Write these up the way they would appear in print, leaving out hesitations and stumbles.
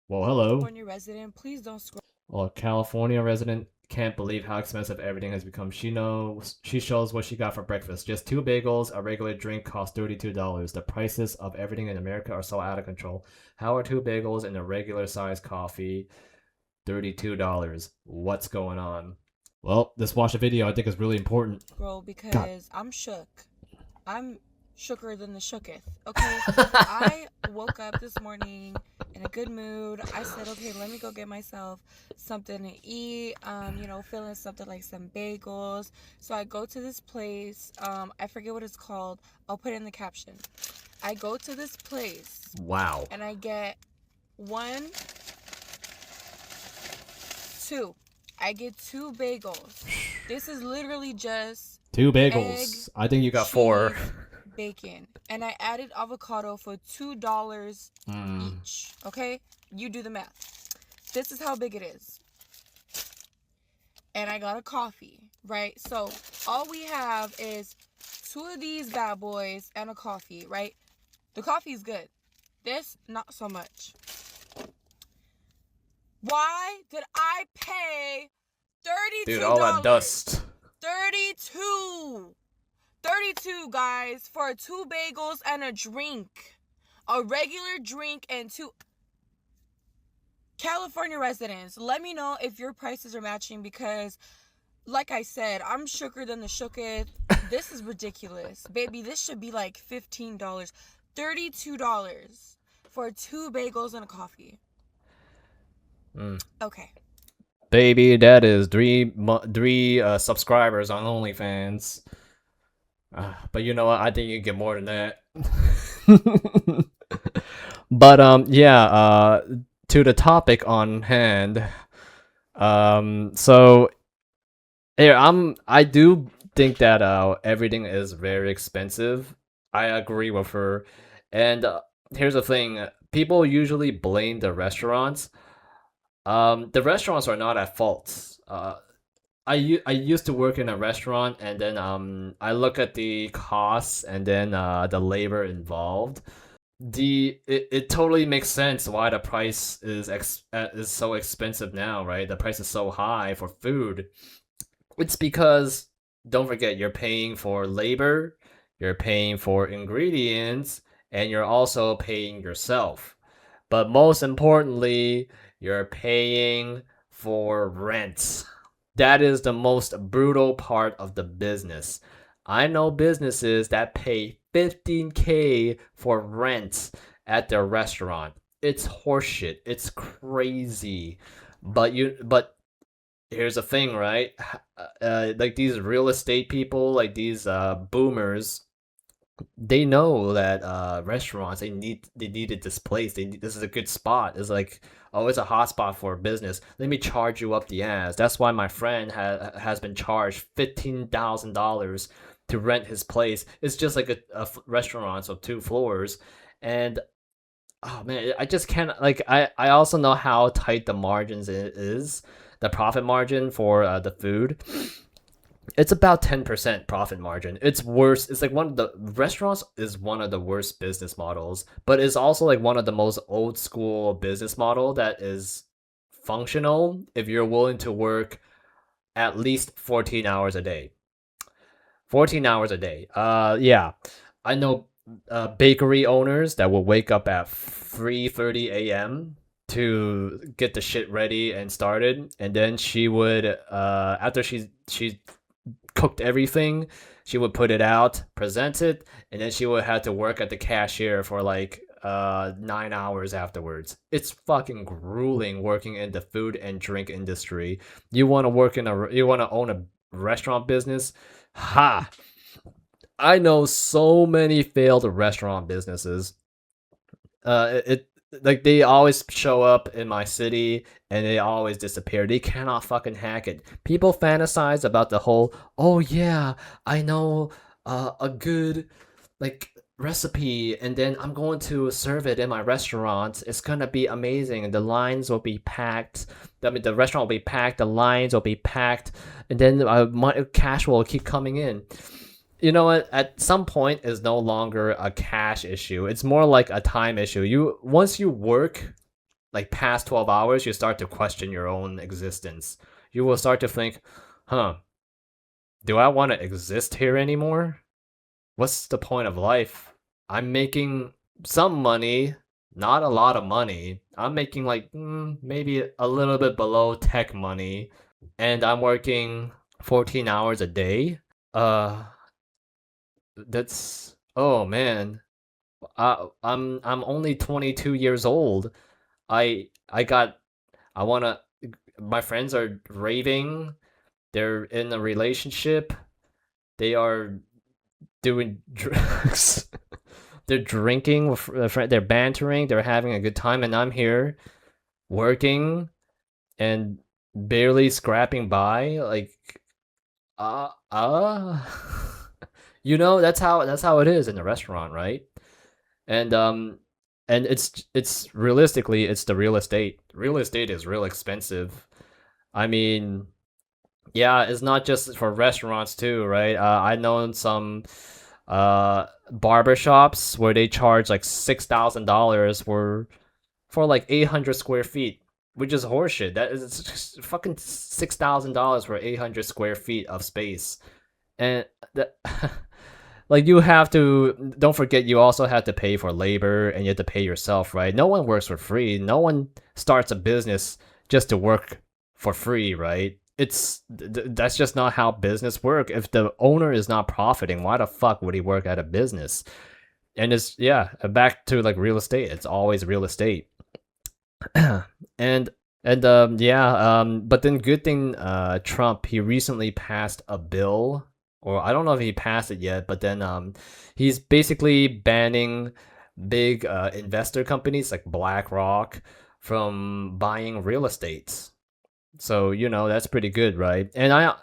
Well, hello. California resident, please don't scroll. Well, a California resident can't believe how expensive everything has become. She shows what she got for breakfast. Just two bagels, a regular drink costs $32. The prices of everything in America are so out of control. How are two bagels and a regular size coffee $32? What's going on? Well, let's watch a video. I think it's really important. God. Because I'm shook. I'm shooker than the shooketh. Okay, I woke up this morning in a good mood. I said, okay, let me go get myself something to eat. Feeling something like some bagels. So I go to this place. I forget what it's called. I'll put it in the caption. I go to this place Wow. and I get one, two. I get two bagels. This is literally just Two egg, bagels. I think you got four. cheese, bacon. And I added avocado for $2 Hmm. each. Okay? You do the math. This is how big it is. And I got a coffee, right? So all we have is two of these bad boys and a coffee, right? The coffee is good. This, not so much. Why did I pay Dude, $32? all that dust. 32. 32, guys, for two bagels and a drink. A regular drink and two. California residents, let me know if your prices are matching because, like I said, I'm shooker than the shooketh. This is ridiculous. Baby, this should be like $15. $32 for two bagels and a coffee. Okay. Baby, that is three subscribers on OnlyFans. But you know what? I think you get more than that. But yeah. To the topic on hand. So here I do think that everything is very expensive. I agree with her, and here's the thing: people usually blame the restaurants. The restaurants are not at fault. I used to work in a restaurant, and then I look at the costs and then the labor involved. It totally makes sense why the price is so expensive now, right? The price is so high for food. It's because don't forget you're paying for labor, you're paying for ingredients, and you're also paying yourself. But most importantly, you're paying for rent. That is the most brutal part of the business. I know businesses that pay 15K for rent at their restaurant. It's horseshit. It's crazy. But here's the thing, right? Like these real estate people, like these boomers, they know that restaurants they needed this place. This is a good spot. It's like, oh, it's a hot spot for business. Let me charge you up the ass. That's why my friend has been charged $15,000 to rent his place. It's just like a restaurant, so two floors, and oh man, I just can't like. I also know how tight the margins is, the profit margin for the food. It's about 10% profit margin. It's worse. It's like one of the restaurants is one of the worst business models, but it's also like one of the most old school business model that is functional if you're willing to work at least 14 hours a day. 14 hours a day. Yeah. I know bakery owners that will wake up at 3:30 a.m. to get the shit ready and started, and then she would after she cooked everything, she would put it out, present it, and then she would have to work at the cashier for like 9 hours afterwards. It's fucking grueling working in the food and drink industry. You want to own a restaurant business? Ha! I know so many failed restaurant businesses. It like they always show up in my city and they always disappear. They cannot fucking hack it. People fantasize about the whole, oh yeah, I know a good like recipe and then I'm going to serve it in my restaurant. It's gonna be amazing and the lines will be packed. I mean the restaurant will be packed, the lines will be packed, and then my cash will keep coming in. You know what, at some point is no longer a cash issue. It's more like a time issue. You once you work like past 12 hours, you start to question your own existence. You will start to think, huh, do I want to exist here anymore? What's the point of life? I'm making some money, not a lot of money. I'm making like maybe a little bit below tech money, and I'm working 14 hours a day. Uh, that's oh man. I'm only 22 years old. I got I wanna. My friends are raving. They're in a relationship. They are doing drugs. They're drinking with a friend. They're bantering. They're having a good time, and I'm here working and barely scrapping by. Like, uh, uh. That's how it is in the restaurant, right? And and it's realistically it's the real estate. Real estate is real expensive. I mean, yeah, it's not just for restaurants too, right? I know some barber shops where they charge like $6,000 for like 800 square feet, which is horseshit. That is just fucking $6,000 for 800 square feet of space, and that like you have to don't forget you also have to pay for labor and you have to pay yourself, right? No one works for free. No one starts a business just to work for free, right? That's just not how business work. If the owner is not profiting, why the fuck would he work at a business? And it's yeah, back to like real estate. It's always real estate. and but then good thing Trump he recently passed a bill, or I don't know if he passed it yet, but then he's basically banning big investor companies like BlackRock from buying real estate. So, that's pretty good, right? And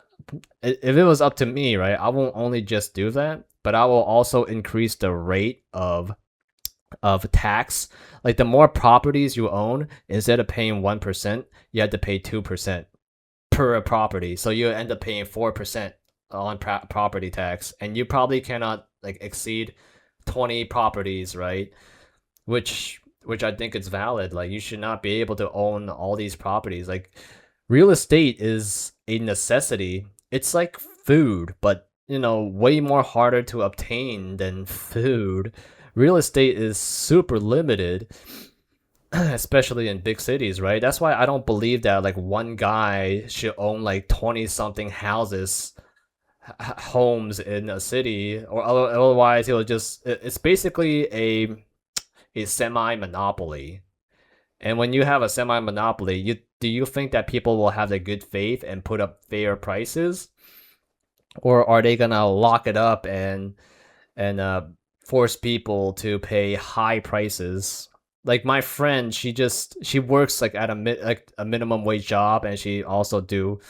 if it was up to me, right, I won't only just do that, but I will also increase the rate of tax. Like the more properties you own, instead of paying 1%, you have to pay 2% per property. So you end up paying 4% on property tax, and you probably cannot like exceed 20 properties, right? Which I think is valid. Like you should not be able to own all these properties. Like real estate is a necessity. It's like food, but way more harder to obtain than food. Real estate is super limited, especially in big cities, right? That's why I don't believe that like one guy should own like 20 something houses, homes in a city, or otherwise he'll just it's basically a semi monopoly. And when you have a semi monopoly, do you think that people will have the good faith and put up fair prices, or are they gonna lock it up and force people to pay high prices? Like my friend, she works like at like a minimum wage job, and she also do,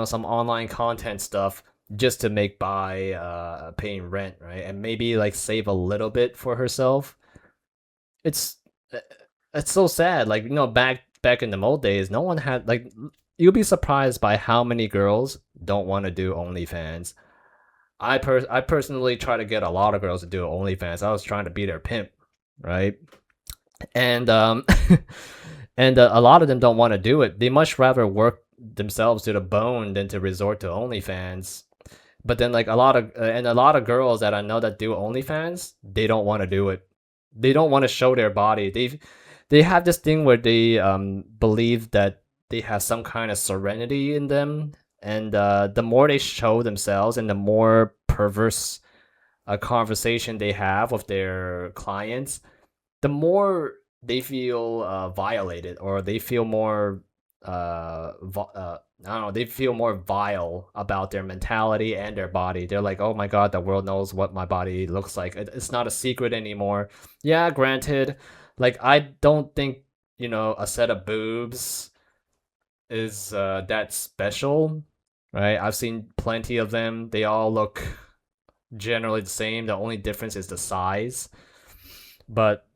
some online content stuff just to make by paying rent, right? And maybe like save a little bit for herself. It's it's so sad. Like back in the old days, no one had like you'll be surprised by how many girls don't want to do OnlyFans. I personally try to get a lot of girls to do OnlyFans. I was trying to be their pimp, right? And and a lot of them don't want to do it. They much rather work themselves to the bone than to resort to OnlyFans. But then like a lot of girls that I know that do OnlyFans, they don't want to do it. They don't want to show their body. They have this thing where they believe that they have some kind of serenity in them, and the more they show themselves and the more perverse a conversation they have with their clients, the more they feel violated, or they feel more I don't know, they feel more vile about their mentality and their body. They're like, oh my god, the world knows what my body looks like. It's not a secret anymore. Yeah, granted, like I don't think a set of boobs is that special, right? I've seen plenty of them. They all look generally the same. The only difference is the size. But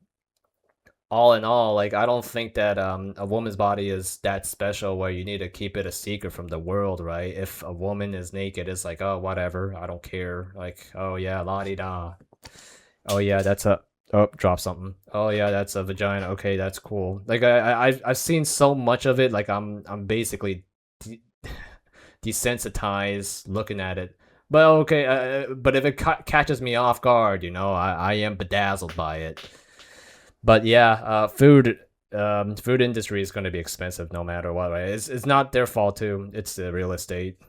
all in all, like I don't think that a woman's body is that special where you need to keep it a secret from the world, right? If a woman is naked, it's like, oh, whatever, I don't care. Like, oh yeah, la di da. Oh yeah, Oh, drop something. Oh yeah, that's a vagina. Okay, that's cool. Like I've seen so much of it. Like I'm basically de- desensitized looking at it. But okay, but if it catches me off guard, I am bedazzled by it. But yeah, food industry is going to be expensive no matter what. Right? It's not their fault too. It's the real estate.